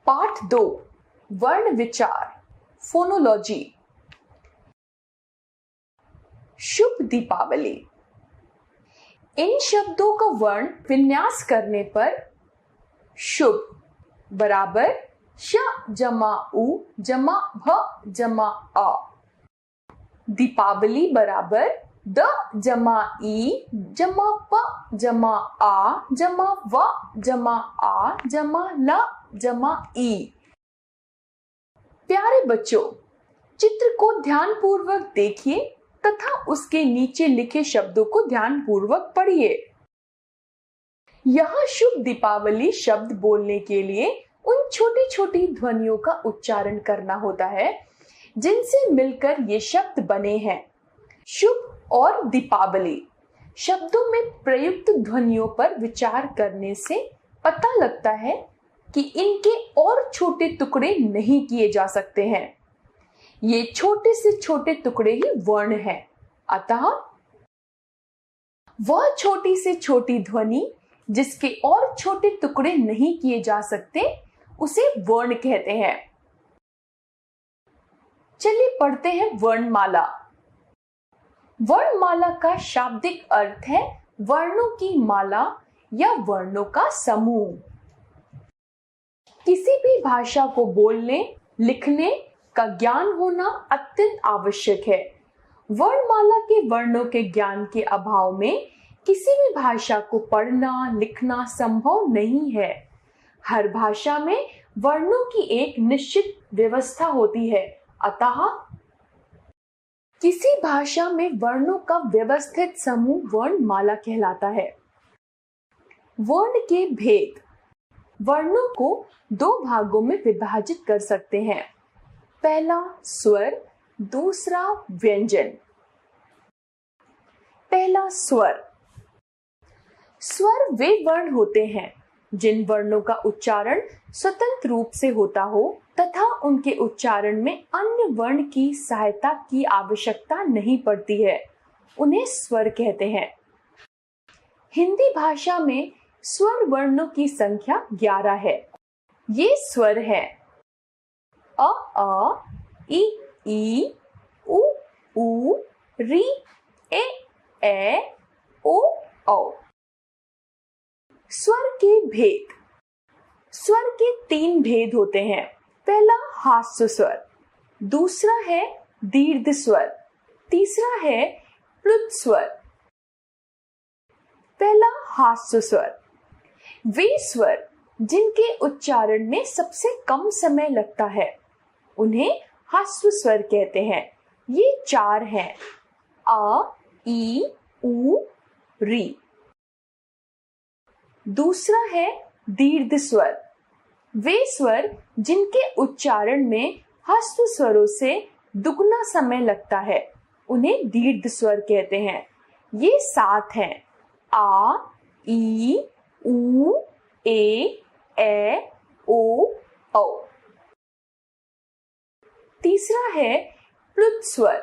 पाठ 2 वर्ण विचार फोनोलॉजी। शुभ दीपावली। इन शब्दों का वर्ण विन्यास करने पर शुभ बराबर श जमा उ जमा भ जमा अ, दीपावली बराबर द जमा ई जमा प जमा आ जमा व जमा आ जमा ल जमा ई। प्यारे बच्चों, चित्र को ध्यानपूर्वक देखिए तथा उसके नीचे लिखे शब्दों को ध्यानपूर्वक पढ़िए। यहाँ शुभ दीपावली शब्द बोलने के लिए उन छोटी छोटी ध्वनियों का उच्चारण करना होता है जिनसे मिलकर ये शब्द बने हैं। शुभ और दीपावली शब्दों में प्रयुक्त ध्वनियों पर विचार करने से पता लगता है कि इनके और छोटे टुकड़े नहीं किए जा सकते हैं। ये छोटे से छोटे टुकड़े ही वर्ण हैं। अतः वह छोटी से छोटी ध्वनि जिसके और छोटे टुकड़े नहीं किए जा सकते उसे वर्ण कहते हैं। चलिए पढ़ते हैं वर्णमाला। वर्णमाला का शाब्दिक अर्थ है वर्णों की माला या वर्णों का समूह। किसी भी भाषा को बोलने लिखने का ज्ञान होना अत्यंत आवश्यक है। वर्णमाला के वर्णों के ज्ञान के अभाव में किसी भी भाषा को पढ़ना लिखना संभव नहीं है। हर भाषा में वर्णों की एक निश्चित व्यवस्था होती है। अतः किसी भाषा में वर्णों का व्यवस्थित समूह वर्णमाला कहलाता है। वर्ण के भेद। वर्णों को दो भागों में विभाजित कर सकते हैं। पहला स्वर, दूसरा व्यंजन। पहला स्वर। स्वर वे वर्ण होते हैं जिन वर्णों का उच्चारण स्वतंत्र रूप से होता हो तथा उनके उच्चारण में अन्य वर्ण की सहायता की आवश्यकता नहीं पड़ती है, उन्हें स्वर कहते हैं। हिंदी भाषा में स्वर वर्णों की संख्या 11 है। ये स्वर हैं अ, ई, उ, री, ए, ओ, औ। स्वर के भेद। स्वर के 3 भेद होते हैं। पहला हास्य स्वर, दूसरा है दीर्घ स्वर, तीसरा है प्लुत स्वर। पहला हास्य स्वर। वे स्वर जिनके उच्चारण में सबसे कम समय लगता है उन्हें हास्य स्वर कहते हैं। ये 4 हैं अ, ई, उ, री। दूसरा है दीर्घ स्वर। वे स्वर जिनके उच्चारण में ह्रस्व स्वरों से दुगना समय लगता है उन्हें दीर्घ स्वर कहते हैं। ये 7 हैं आ, ई, उ, ए, ओ, औ। तीसरा है प्लुत स्वर।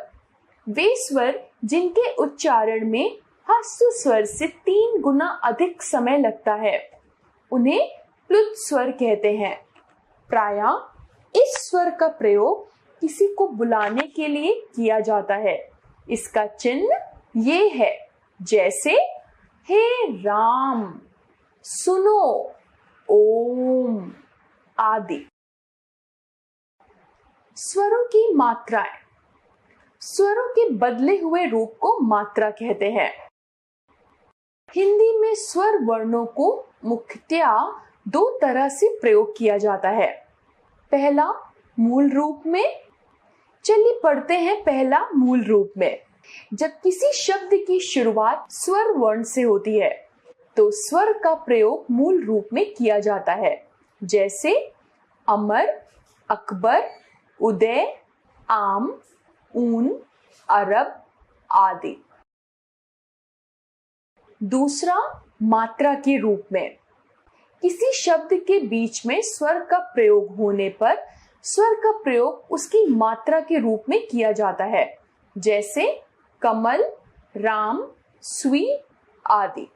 वे स्वर जिनके उच्चारण में ह्रस्व स्वर से 3 गुना अधिक समय लगता है उन्हें प्लुत स्वर कहते हैं। प्रायः इस स्वर का प्रयोग किसी को बुलाने के लिए किया जाता है। इसका चिन्ह ये है, जैसे हे राम, सुनो, ओम आदि। स्वरों की मात्राएं। स्वरों के बदले हुए रूप को मात्रा कहते हैं। हिंदी में स्वर वर्णों को मुख्यतया 2 तरह से प्रयोग किया जाता है। पहला मूल रूप में। चलिए पढ़ते हैं पहला मूल रूप में। जब किसी शब्द की शुरुआत स्वर वर्ण से होती है तो स्वर का प्रयोग मूल रूप में किया जाता है, जैसे अमर, अकबर, उदय, आम, ऊन, अरब आदि। दूसरा मात्रा के रूप में। किसी शब्द के बीच में स्वर का प्रयोग होने पर स्वर का प्रयोग उसकी मात्रा के रूप में किया जाता है, जैसे कमल, राम, सुई आदि।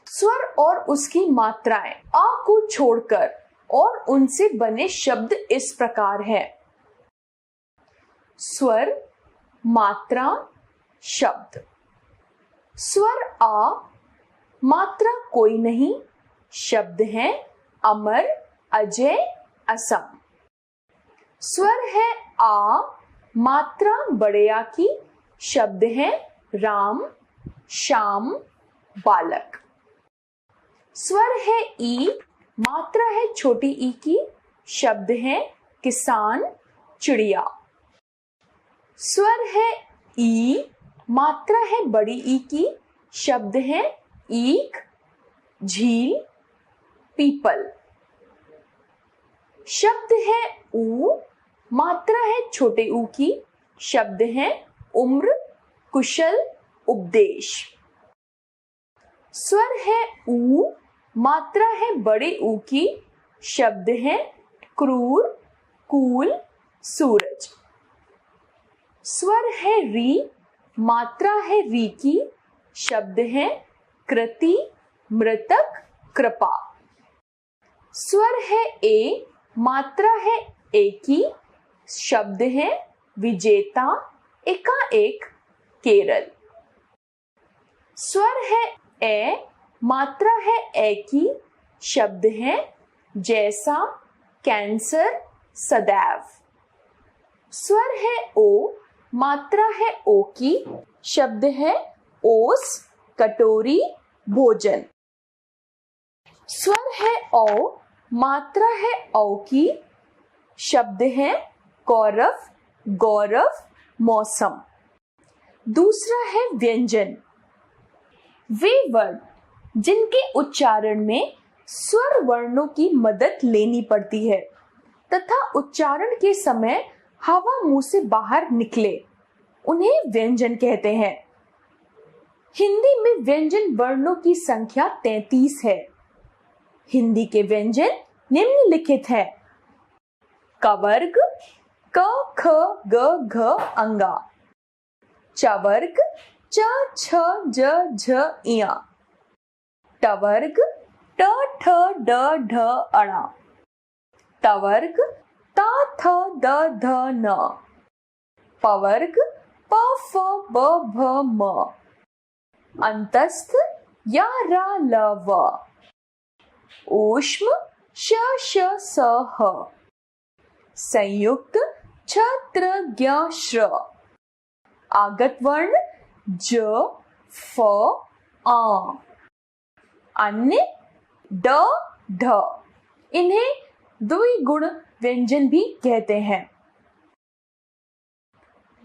स्वर और उसकी मात्राएं। आ को छोड़कर और उनसे बने शब्द इस प्रकार हैं। स्वर, मात्रा, शब्द। स्वर आ, मात्रा कोई नहीं, शब्द हैं अमर, अजय, असम। स्वर है आ, मात्रा बड़े आ की, शब्द हैं राम, श्याम, बालक। स्वर है ई, मात्रा है छोटी ई की, शब्द हैं किसान, चिड़िया। स्वर है ई, मात्रा है बड़ी ई की, शब्द हैं ईख, झील, पीपल। शब्द है ऊ, मात्रा है छोटे ऊ की, शब्द हैं उम्र, कुशल, उपदेश। स्वर है ऊ, मात्रा है बड़े ऊ की, शब्द हैं क्रूर, कूल, सूरज। स्वर है री, मात्रा है री की, शब्द हैं कृति, मृतक, कृपा। स्वर है ए, मात्रा है ए की, शब्द हैं विजेता, एकाएक, केरल। स्वर है ए, मात्रा है ए की, शब्द हैं जैसा, कैंसर, सदैव। स्वर है ओ, मात्रा है ओ की, शब्द है ओस, कटोरी, भोजन। स्वर है औ, मात्रा है औ की, शब्द है कौरव, गौरव, मौसम। दूसरा है व्यंजन। वे वर्ण जिनके उच्चारण में स्वर वर्णों की मदद लेनी पड़ती है तथा उच्चारण के समय हवा मुंह से बाहर निकले, उन्हें व्यंजन कहते हैं। हिंदी में व्यंजन वर्णों की संख्या 33 है। हिंदी के व्यंजन निम्नलिखित हैं। कवर्ग, क ख ग घ अंगा। चवर्ग, च छ ज झ इया। टवर्ग, ट ठ ड ढ अणा। तवर्ग, ता थ द ध न। पवर्ग, प फ ब भ म। अंतस्थ, या रा ल व। ऊष्म, श श स ह। संयुक्त, छ त्र ज्ञ श्र। आगत वर्ण, ज फ आ। अन्य, ड ढ। इन्हें द्विगुण व्यंजन भी कहते हैं।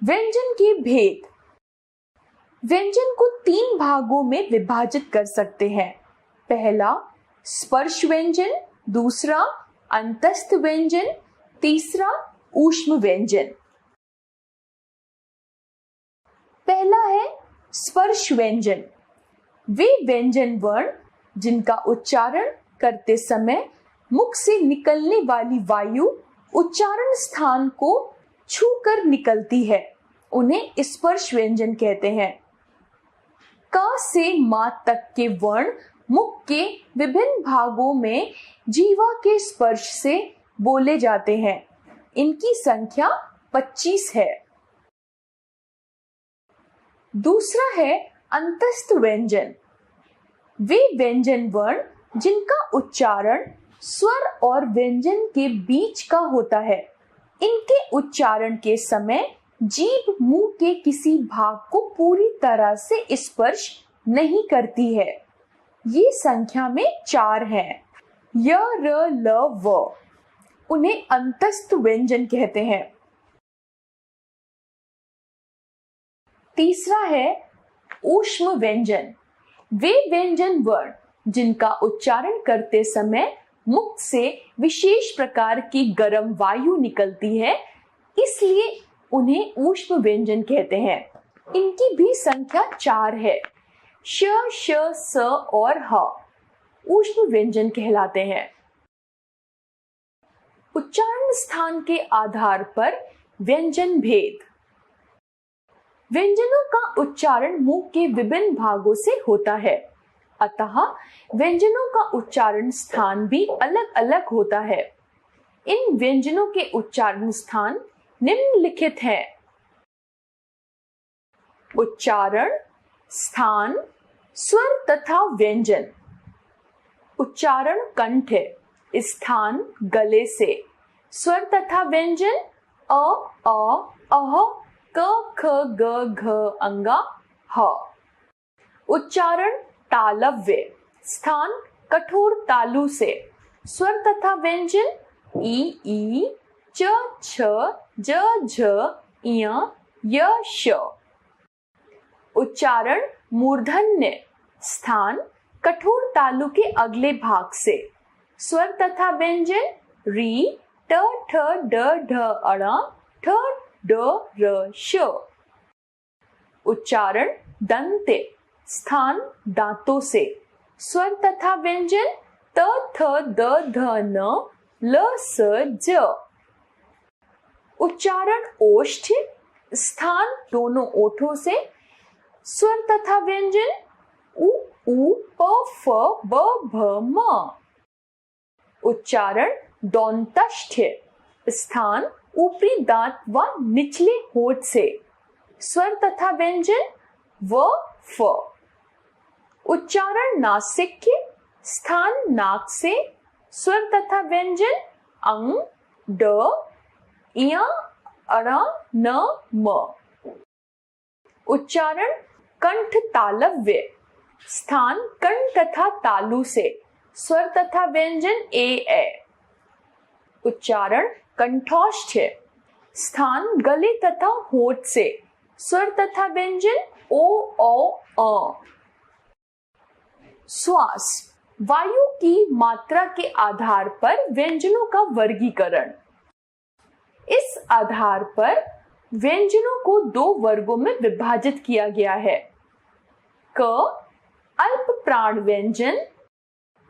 व्यंजन के भेद। व्यंजन को 3 भागों में विभाजित कर सकते हैं। पहला स्पर्श व्यंजन, दूसरा अंतस्थ व्यंजन, तीसरा ऊष्म व्यंजन। पहला है स्पर्श व्यंजन। वे व्यंजन वर्ण जिनका उच्चारण करते समय मुख से निकलने वाली वायु उच्चारण स्थान को छूकर निकलती है, उन्हें स्पर्श व्यंजन कहते हैं। क से मा तक के वर्ण मुख के विभिन्न भागों में जीवा के स्पर्श से बोले जाते हैं। इनकी संख्या 25 है। दूसरा है अंतस्थ व्यंजन। वे व्यंजन वर्ण जिनका उच्चारण स्वर और व्यंजन के बीच का होता है। इनके उच्चारण के समय जीभ मुंह के किसी भाग को पूरी तरह से स्पर्श नहीं करती है। ये संख्या में 4 हैं। य, र, ल, व। उन्हें अंतस्थ व्यंजन कहते हैं। तीसरा है ऊष्म व्यंजन। वे व्यंजन वर्ण जिनका उच्चारण करते समय मुख से विशेष प्रकार की गर्म वायु निकलती है, इसलिए उन्हें ऊष्म व्यंजन कहते हैं। इनकी भी संख्या 4 है। श, श, स और ह ऊष्म व्यंजन कहलाते हैं। उच्चारण स्थान के आधार पर व्यंजन भेद। व्यंजनों का उच्चारण मुंह के विभिन्न भागों से होता है। अतः व्यंजनों का उच्चारण स्थान भी अलग अलग होता है। इन व्यंजनों के उच्चारण स्थान निम्नलिखित हैं। उच्चारण स्थान स्वर तथा व्यंजन। उच्चारण कंठ, स्थान गले से। स्वर तथा व्यंजन अ, अह, क, ख, ग, घ, अंगा, ह। उच्चारण तालव्य, स्थान कठोर तालु से। स्वर तथा व्यंजन ई, च, छ, ज, झ, इय, य, श। उच्चारण मूर्धन्य, स्थान कठोर तालु के अगले भाग से। स्वर तथा व्यंजन री, ट, ठ, ड, ढ, अण, ठ, ड, र, श। उच्चारण दंत्य, स्थान दांतों से। स्वर तथा व्यंजन त, थ, द, ध, न, ल, स, ज। उच्चारण ओष्ठ, स्थान दोनों ओठों से। स्वर तथा व्यंजन उ, प, फ, ब, भ, म। उच्चारण दौंतष्ठ्य, स्थान ऊपरी दांत व निचले होंठ से। स्वर तथा व्यंजन व, फ। उच्चारण नासिक्य, स्थान नाक से। स्वर तथा व्यंजन अंग, ड, इय, अण, न, म। उच्चारण कंठ तालव्य, स्थान कंठ तथा तालु से। स्वर तथा व्यंजन ए। उच्चारण कंठोष्ठ्य, स्थान गले तथा होंठ से। स्वर तथा व्यंजन ओ, अ। श्वास, वायु की मात्रा के आधार पर व्यंजनों का वर्गीकरण। इस आधार पर व्यंजनों को दो वर्गों में विभाजित किया गया है। क अल्प प्राण व्यंजन,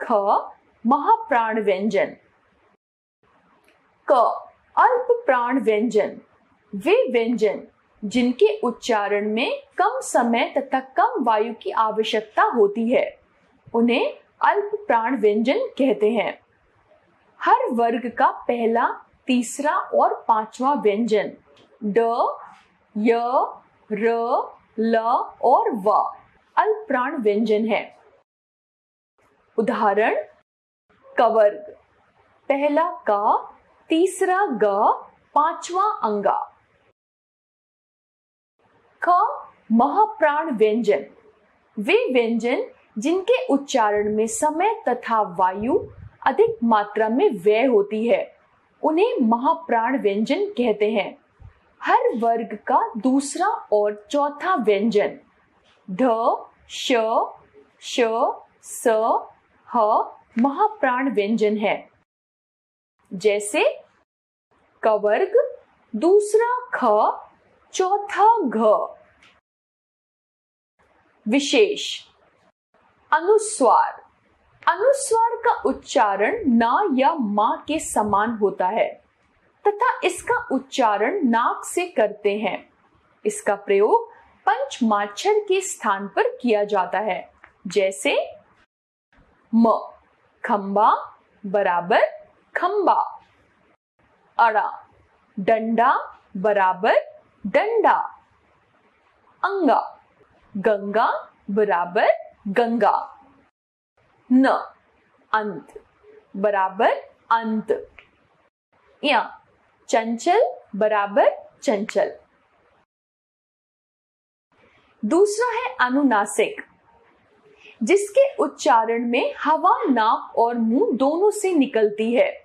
ख महाप्राण व्यंजन। क अल्प प्राण व्यंजन वे व्यंजन जिनके उच्चारण में कम समय तथा कम वायु की आवश्यकता होती है, उन्हें अल्प प्राण व्यंजन कहते हैं। हर वर्ग का पहला, तीसरा और पांचवा व्यंजन ड, य, र, ल और व अल्प प्राण व्यंजन है। उदाहरण कवर्ग, पहला का, तीसरा ग, पांचवा अंगा। ख महाप्राण व्यंजन वे व्यंजन जिनके उच्चारण में समय तथा वायु अधिक मात्रा में व्यय होती है, उन्हें महाप्राण व्यंजन कहते हैं। हर वर्ग का दूसरा और चौथा व्यंजन ढ, श, श, स, ह महाप्राण व्यंजन है। जैसे कवर्ग, दूसरा ख, चौथा घ। विशेष अनुस्वार, अनुस्वार का उच्चारण ना या मां के समान होता है तथा इसका उच्चारण नाक से करते हैं। इसका प्रयोग पंचमाक्षर के स्थान पर किया जाता है। जैसे म खंबा बराबर खंबा, अड़ा डंडा बराबर डंडा, अंगा गंगा बराबर गंगा, न अंत बराबर अंत, या चंचल बराबर चंचल। दूसरा है अनुनासिक, जिसके उच्चारण में हवा नाक और मुंह दोनों से निकलती है,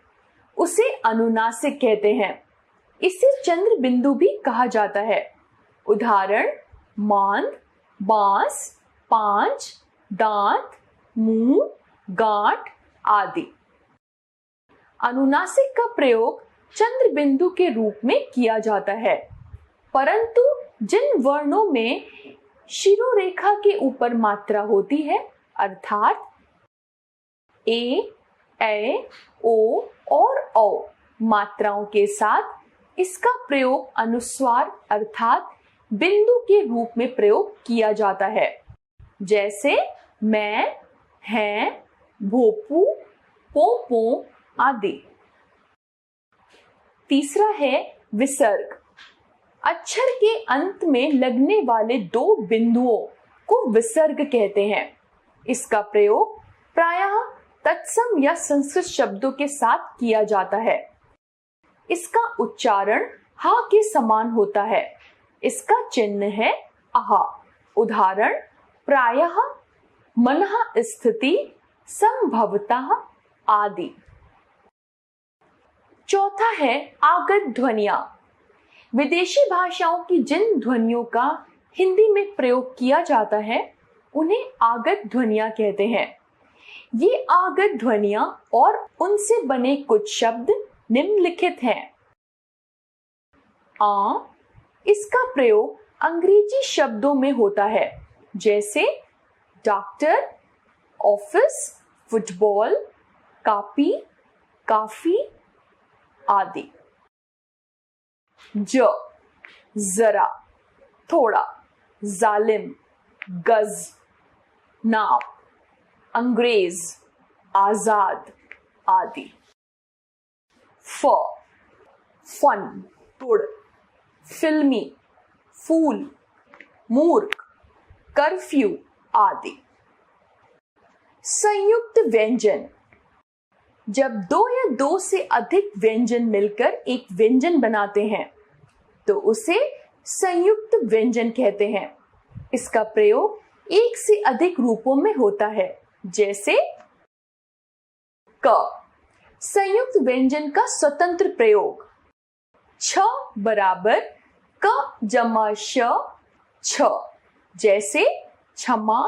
उसे अनुनासिक कहते हैं। इसे चंद्र बिंदु भी कहा जाता है। उदाहरण मांद, बांस, पांच, दांत, मुंह, गांठ आदि। अनुनासिक का प्रयोग चंद्र बिंदु के रूप में किया जाता है, परंतु जिन वर्णों में शिरोरेखा के ऊपर मात्रा होती है, अर्थात ए, ओ और औ मात्राओं के साथ इसका प्रयोग अनुस्वार अर्थात बिंदु के रूप में प्रयोग किया जाता है। जैसे मैं, हैं, भोपू, पोपो आदि। तीसरा है विसर्ग। अक्षर के अंत में लगने वाले दो बिंदुओं को विसर्ग कहते हैं। इसका प्रयोग प्रायः तत्सम या संस्कृत शब्दों के साथ किया जाता है। इसका उच्चारण हा के समान होता है। इसका चिन्ह है आहा। उदाहरण प्रायः, मनः स्थिति, संभवतः आदि। चौथा है आगत ध्वनियां। विदेशी भाषाओं की जिन ध्वनियों का हिंदी में प्रयोग किया जाता है उन्हें आगत ध्वनियां कहते हैं। ये आगत ध्वनियां और उनसे बने कुछ शब्द निम्नलिखित हैं। आ, इसका प्रयोग अंग्रेजी शब्दों में होता है, जैसे डॉक्टर, ऑफिस, फुटबॉल, कापी, काफी आदि। ज, जरा, थोड़ा, जालिम, गज, नाव, अंग्रेज, आजाद आदि। फ, फन, तुड़, फिल्मी, फूल, मूर्ख, कर्फ्यू आदि। संयुक्त व्यंजन। जब दो या दो से अधिक व्यंजन मिलकर एक व्यंजन बनाते हैं तो उसे संयुक्त व्यंजन कहते हैं। इसका प्रयोग एक से अधिक रूपों में होता है, जैसे क, संयुक्त व्यंजन का स्वतंत्र प्रयोग। छ बराबर क जमा श, छ, जैसे क्षमा,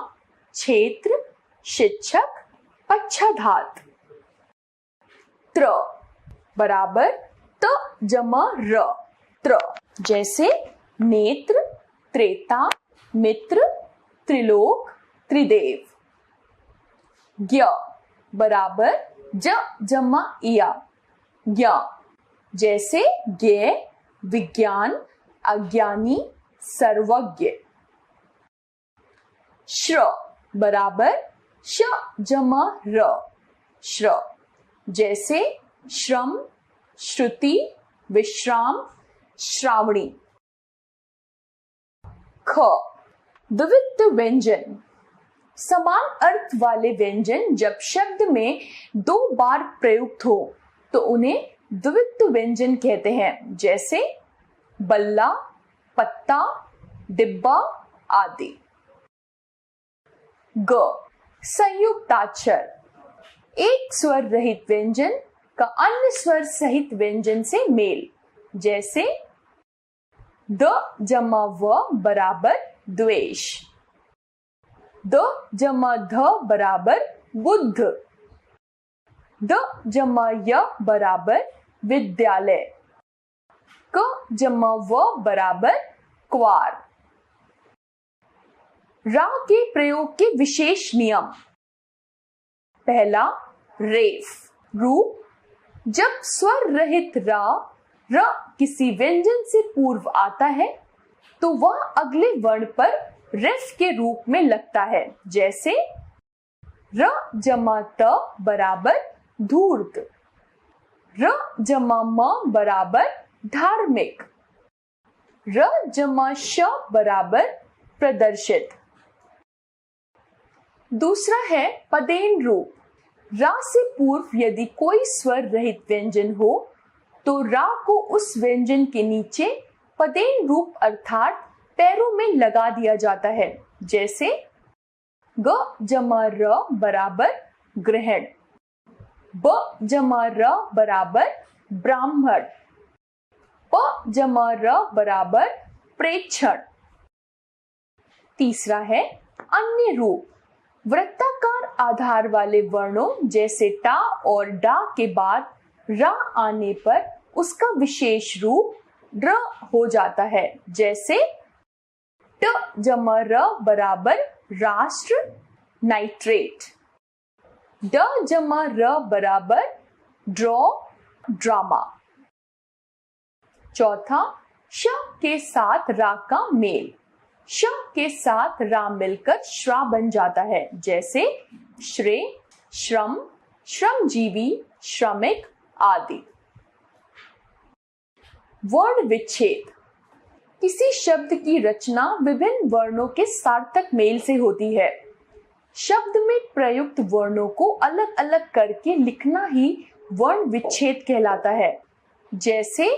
क्षेत्र, शिक्षक, पक्षाघात। त्र बराबर त जमा र, त्र, जैसे नेत्र, त्रेता, मित्र, त्रिलोक, त्रिदेव। ज्ञ बराबर ज जमा इया, ज्ञ, जैसे ज्ञ, विज्ञान, अज्ञानी, सर्वज्ञ। श्र बराबर श जमा र, श्र, जैसे श्रम, श्रुति, विश्राम, श्रावणी। ख, द्वित्व व्यंजन। समान अर्थ वाले व्यंजन जब शब्द में दो बार प्रयुक्त हो तो उन्हें द्वित्व व्यंजन कहते हैं, जैसे बल्ला, पत्ता, डिब्बा आदि। ग, संयुक्ताक्षर। एक स्वर रहित व्यंजन का अन्य स्वर सहित व्यंजन से मेल, जैसे द जमा व बराबर द्वेष, द जमा ध बराबर बुद्ध, द जमा य बराबर विद्यालय, क जमा व बराबर क्वार। रा के प्रयोग के विशेष नियम। पहला, रेफ रूप। जब स्वर रहित रा, र किसी व्यंजन से पूर्व आता है तो वह अगले वर्ण पर रेफ के रूप में लगता है, जैसे र जमा त बराबर धूर्त, र जमा म बराबर धार्मिक, र जमा श बराबर प्रदर्शित। दूसरा है पदेन रूप। रा से पूर्व यदि कोई स्वर रहित व्यंजन हो तो रा को उस व्यंजन के नीचे पदेन रूप अर्थात पैरों में लगा दिया जाता है, जैसे ग जमा र बराबर ग्रहण, ब जमा र बराबर ब्राह्मण, प जमा र बराबर प्रेक्षण। तीसरा है अन्य रूप। वृत्ताकार आधार वाले वर्णों जैसे टा और डा के बाद रा आने पर उसका विशेष रूप ड्र हो जाता है, जैसे ट जमा र बराबर राष्ट्र, नाइट्रेट, ड जमा र बराबर ड्रॉ, ड्रामा। चौथा, श के साथ रा का मेल। श के साथ रा मिलकर श्रा बन जाता है, जैसे श्रेय, श्रम, श्रमजीवी, श्रमिक आदि। वर्ण विच्छेद। किसी शब्द की रचना विभिन्न वर्णों के सार्थक मेल से होती है। शब्द में प्रयुक्त वर्णों को अलग अलग करके लिखना ही वर्ण विच्छेद कहलाता है। जैसे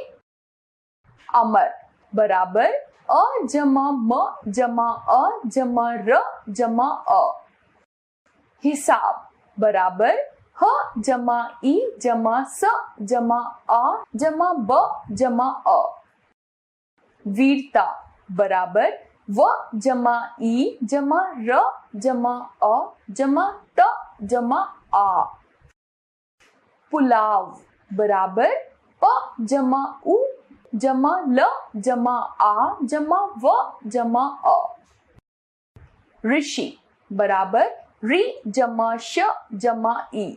अमर बराबर अ जमा म जमा अ जमा र जमा अ। हिसाब बराबर ह जमा ई जमा स जमा आ जमा ब जमा अ। वीरता बराबर व जमा ई जमा र जमा अ जमा त जमा आ। पुलाव बराबर प जमा उ जमा ल जमा आ जमा व जमा अ। ऋषि बराबर रि जमा श जमा ई।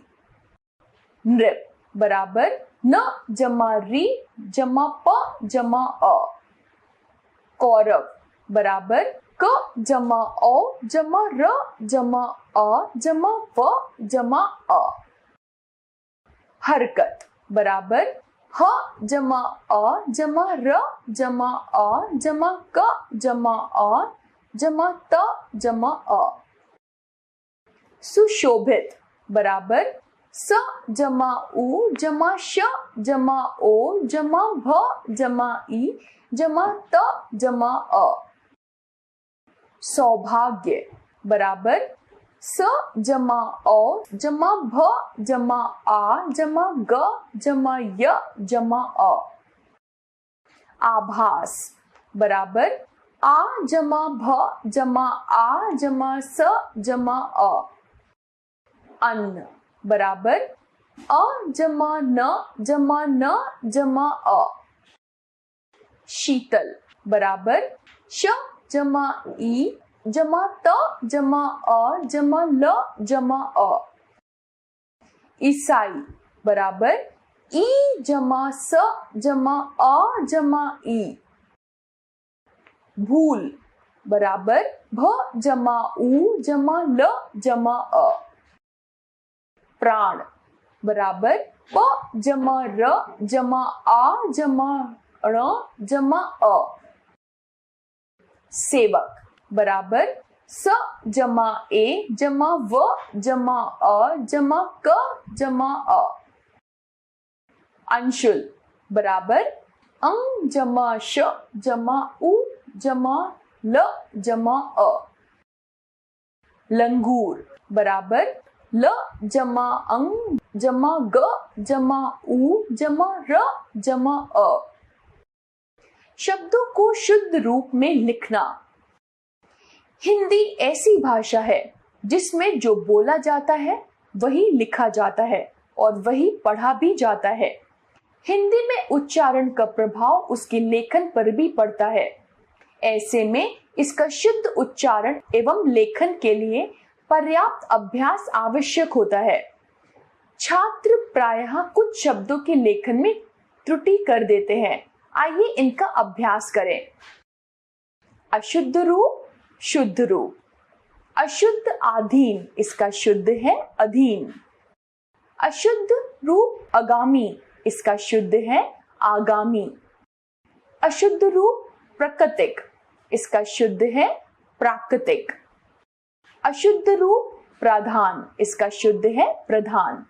नृप बराबर न जमा री जमा प जमा अ। कौरव बराबर क जमा औ जमा र जमा अ जमा व जमा अ। हरकत बराबर ह जमा अ जमा र जमा अ जमा क जमा अ जमा त जमा अ। सुशोभित बराबर स जमा उ जमा श जमा ओ जमा भ जमा ई जमा त जमा अ। सौभाग्य बराबर स जमा औ जमा भ जमा आ जमा ग जमा य जमा अ। आभास बराबर आ जमा भ जमा आ जमा स जमा अ। अन्न बराबर अ जमा न जमा न जमा अ। शीतल बराबर श जमा ई जमा त जमा अ जमा ल जमा अ। ईसाई बराबर ई जमा स जमा अ जमा ई। भूल बराबर भ जमा उ जमा ल जमा अ। प्राण बराबर प जमा र जमा आ जमा ण जमा अ। सेवक बराबर स जमा ए जमा व जमा अ जमा क जमा अ। अंशुल बराबर अंग जमा श जमा उ जमा ल जमा अ। लंगूर बराबर ल जमा अंग जमा ग जमा उ जमा र जमा अ। शब्दों को शुद्ध रूप में लिखना। हिंदी ऐसी भाषा है जिसमें जो बोला जाता है वही लिखा जाता है और वही पढ़ा भी जाता है। हिंदी में उच्चारण का प्रभाव उसके लेखन पर भी पड़ता है। ऐसे में इसका शुद्ध उच्चारण एवं लेखन के लिए पर्याप्त अभ्यास आवश्यक होता है। छात्र प्रायः कुछ शब्दों के लेखन में त्रुटि कर देते हैं। आइए इनका अभ्यास करें। अशुद्ध रूप, शुद्ध रूप। अशुद्ध आधीन, इसका शुद्ध है अधीन। अशुद्ध रूप अगामी, इसका शुद्ध है आगामी। अशुद्ध रूप प्राकृतिक, इसका शुद्ध है प्राकृतिक। अशुद्ध रूप प्रधान, इसका शुद्ध है प्रधान।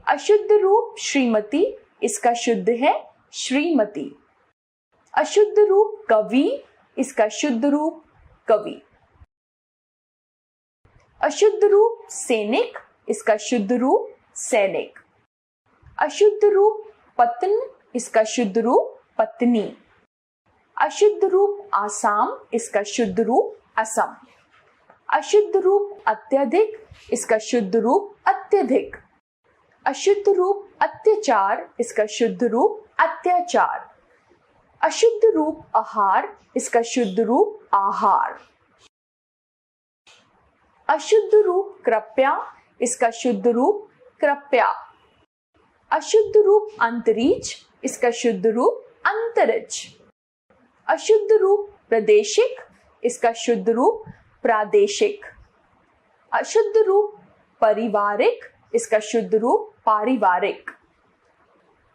अशुद्ध रूप श्रीमती, इसका शुद्ध है श्रीमती। अशुद्ध रूप कवि, इसका शुद्ध रूप कवि। अशुद्ध रूप सैनिक, इसका शुद्ध रूप सैनिक। अशुद्ध रूप पत्न, इसका शुद्ध रूप पत्नी। अशुद्ध रूप आसाम, इसका शुद्ध रूप असम। अशुद्ध रूप अत्यधिक, इसका शुद्ध रूप अत्यधिक। अशुद्ध रूप अत्याचार, इसका शुद्ध रूप अत्याचार। अशुद्ध रूप आहार, इसका शुद्ध रूप आहार। अशुद्ध रूप कृपया, इसका शुद्ध रूप कृपया। अशुद्ध रूप अंतरिक्ष, इसका शुद्ध रूप अंतरिक्ष। अशुद्ध रूप प्रादेशिक, इसका शुद्ध रूप प्रादेशिक। अशुद्ध रूप पारिवारिक, इसका शुद्ध रूप पारिवारिक।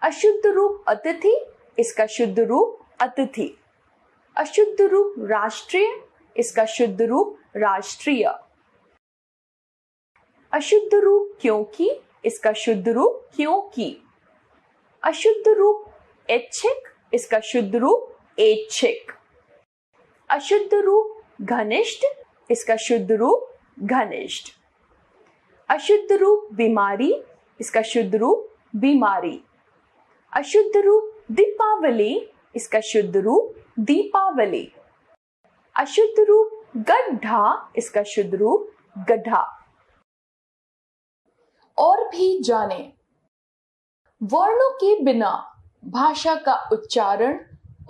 अशुद्ध रूप अतिथि, इसका शुद्ध रूप अतिथि। अशुद्ध रूप राष्ट्रीय, इसका शुद्ध रूप राष्ट्रीय। अशुद्ध रूप क्योंकि, इसका शुद्ध रूप क्योंकि। अशुद्ध रूप ऐच्छिक, इसका शुद्ध रूप ऐच्छिक। अशुद्ध रूप घनिष्ठ, इसका शुद्ध रूप घनिष्ठ। अशुद्ध रूप बीमारी, इसका शुद्ध रूप बीमारी। अशुद्ध रूप दीपावली, इसका शुद्ध रूप दीपावली। अशुद्ध रूप गड्ढा, इसका शुद्ध रूप गड्ढा। और भी जाने। वर्णों के बिना भाषा का उच्चारण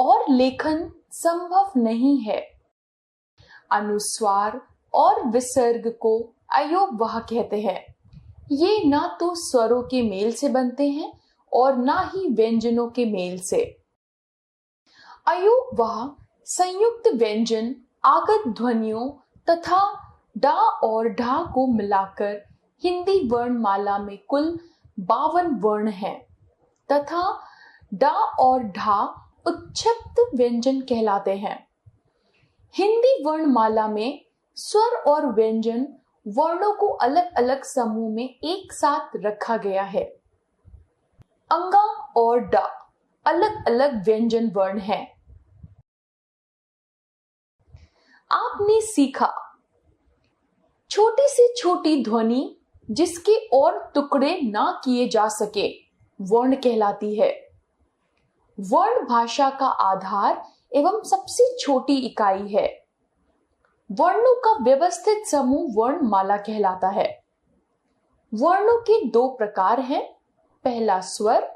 और लेखन संभव नहीं है। अनुस्वार और विसर्ग को अयोगवाह कहते हैं। ये ना तो स्वरों के मेल से बनते हैं और ना ही व्यंजनों के मेल से। अयोगवाह संयुक्त व्यंजन आगत ध्वनियों तथा डा और ढा को मिलाकर हिंदी वर्णमाला में कुल 52 वर्ण हैं तथा डा और ढा उच्छिष्ट व्यंजन कहलाते हैं। हिंदी वर्णमाला में स्वर और व्यंजन वर्णों को अलग अलग समूह में एक साथ रखा गया है। अंगा और डा अलग अलग व्यंजन वर्ण हैं। आपने सीखा छोटी से छोटी ध्वनि जिसके और टुकड़े ना किए जा सके वर्ण कहलाती है। वर्ण भाषा का आधार एवं सबसे छोटी इकाई है। वर्णों का व्यवस्थित समूह वर्णमाला कहलाता है। वर्णों के 2 प्रकार हैं, पहला स्वर,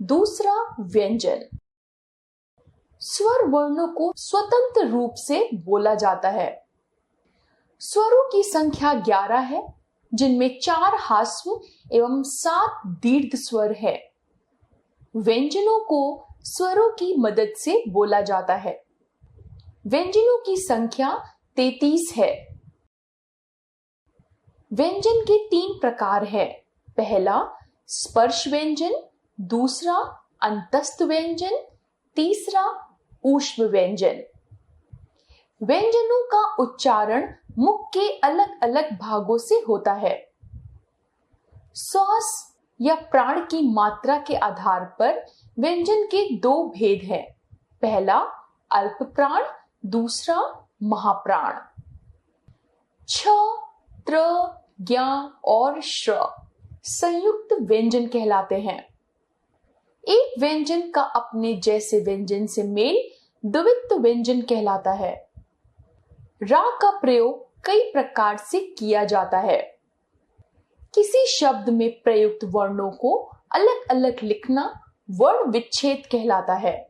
दूसरा व्यंजन। स्वर वर्णों को स्वतंत्र रूप से बोला जाता है। स्वरों की संख्या 11 है, जिनमें 4 हास्व एवं 7 दीर्घ स्वर है। व्यंजनों को स्वरों की मदद से बोला जाता है। व्यंजनों की संख्या 33 है। व्यंजन के 3 प्रकार है, पहला स्पर्श व्यंजन, दूसरा अंतस्थ व्यंजन, तीसरा ऊष्म व्यंजन। व्यंजनों का उच्चारण मुख के अलग अलग भागों से होता है। श्वास या प्राण की मात्रा के आधार पर व्यंजन के 2 भेद हैं, पहला अल्प प्राण, दूसरा महाप्राण। छ, त्र, ज्ञ और श्र संयुक्त व्यंजन कहलाते हैं। एक व्यंजन का अपने जैसे व्यंजन से मेल द्वित्व व्यंजन कहलाता है। रा का प्रयोग कई प्रकार से किया जाता है। किसी शब्द में प्रयुक्त वर्णों को अलग अलग लिखना वर्ण विच्छेद कहलाता है।